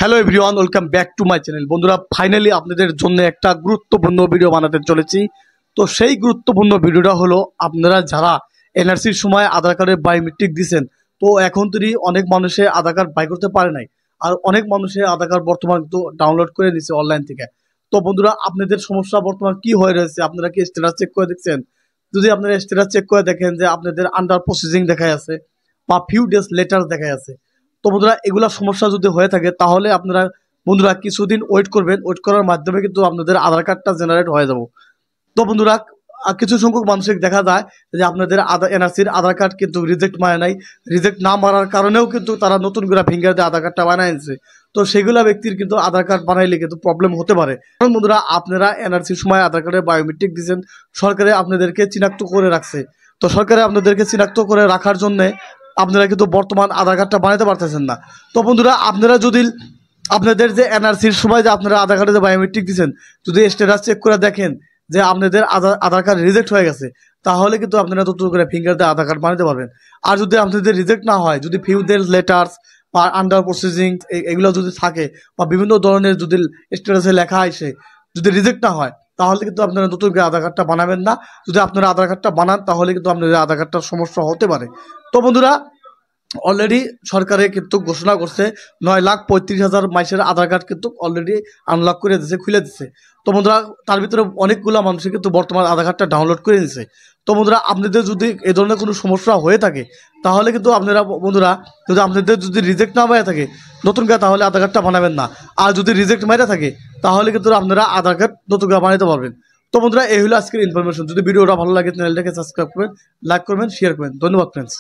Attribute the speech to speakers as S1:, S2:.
S1: Hello everyone, welcome back to my channel. বন্ধুরা, finally আপনাদের জন্য একটা গুরুত্বপূর্ণ ভিডিও বানাতে চলেছি। তো সেই গুরুত্বপূর্ণ ভিডিওটা হলো, আপনারা যারা এনআরসির সময় আধার কার্ডের বায়োমেট্রিক দিয়েছেন, তো এখন তিনি অনেক মানুষে আধার কার্ড বাই করতে পারে নাই, আর অনেক মানুষে আধার কার্ড বর্তমান তো ডাউনলোড করে নিছে অনলাইন থেকে। তো বন্ধুরা, আপনাদের সমস্যা বর্তমান কি হয়ে রয়েছে, আপনারা কি স্ট্যাটাস চেক করে দেখছেন? যদি আপনারা স্ট্যাটাস চেক করে দেখেন যে আপনাদের আন্ডার প্রসেসিং দেখা আছে বা ফিউ ডেজ লেটার দেখা আছে, তো বন্ধুরা এগুলা সমস্যা যদি হয়ে থাকে তাহলে আপনারা বন্ধুরা কিছুদিন ওয়েট করবেন। ওয়েট করার মাধ্যমে কিন্তু আপনাদের আধার কার্ডটা জেনারেট হয়ে যাব। তো বন্ধুরা, কিছু সংখ্যক মানুষের দেখা যায় যে আপনাদের এনআরসির আধার কার্ড কিন্তু রিজেক্ট মারে নাই। রিজেক্ট না মারার কারণেও কিন্তু তারা নতুন করে ফিঙ্গার দিয়ে আধার কার্ডটা বানায় নিচ্ছে। তো সেগুলা ব্যক্তির কিন্তু আধার কার্ড বানাইলে কিন্তু প্রবলেম হতে পারে। কারণ বন্ধুরা, আপনারা এনআরসির সময় আধার কার্ডের বায়োমেট্রিক দিয়েছেন, সরকারে আপনাদেরকে চিনাক্ত করে রাখছে। তো সরকারে আপনাদেরকে চিনাক্ত করে রাখার জন্য আপনারা কিন্তু বর্তমান আধার কার্ডটা বানাতে পারতেছেন না। তো বন্ধুরা, আপনারা যদি আপনাদের যে এনআরসির সময় যে আপনারা আধার কার্ডে যে বায়োমেট্রিক দিচ্ছেন, যদি স্ট্যাটাস চেক করে দেখেন যে আপনাদের আধার কার্ড রিজেক্ট হয়ে গেছে, তাহলে কিন্তু আপনারা নতুন করে ফিঙ্গার দিয়ে আধার কার্ড বানাতে পারবেন। আর যদি আপনাদের রিজেক্ট না হয়, যদি ফিউ ডেজ লেটার্স বা আন্ডার প্রসেসিং এগুলো যদি থাকে বা বিভিন্ন ধরনের যদি স্ট্যাটাসে লেখা আসে, যদি রিজেক্ট না হয়, তাহলে কিন্তু আপনারা নতুন করে আধার কার্ডটা বানাবেন না। যদি আপনারা আধার কার্ডটা বানান তাহলে কিন্তু আপনাদের আধার কার্ডটার সমস্যা হতে পারে। তো বন্ধুরা, অলরেডি সরকারে কিন্তু ঘোষণা করছে 9,35,000 মাইসের আধার কার্ড কিন্তু অলরেডি আনলক করে দিচ্ছে, খুলে দিচ্ছে। তো বন্ধুরা, তার ভিতরে অনেকগুলো মানুষের কিন্তু বর্তমান আধার কার্ডটা ডাউনলোড করে নিচ্ছে। তো বন্ধুরা, আপনাদের যদি এ ধরনের কোনো সমস্যা হয়ে থাকে তাহলে কিন্তু আপনারা বন্ধুরা, যদি আপনাদের যদি রিজেক্ট না হয়ে থাকে নতুন করে, তাহলে আধার কার্ডটা বানাবেন না। আর যদি রিজেক্ট মেরে থাকে তাহলে কিন্তু আপনারা আধার কার্ড নতুন করে বানাতে পারবেন। তো বন্ধুরা, এই হলো আজকের ইনফরমেশন। যদি ভিডিওটা ভালো লাগে চ্যানেলটাকে সাবস্ক্রাইব করবেন, লাইক করবেন, শেয়ার করবেন। ধন্যবাদ ফ্রেন্ডস।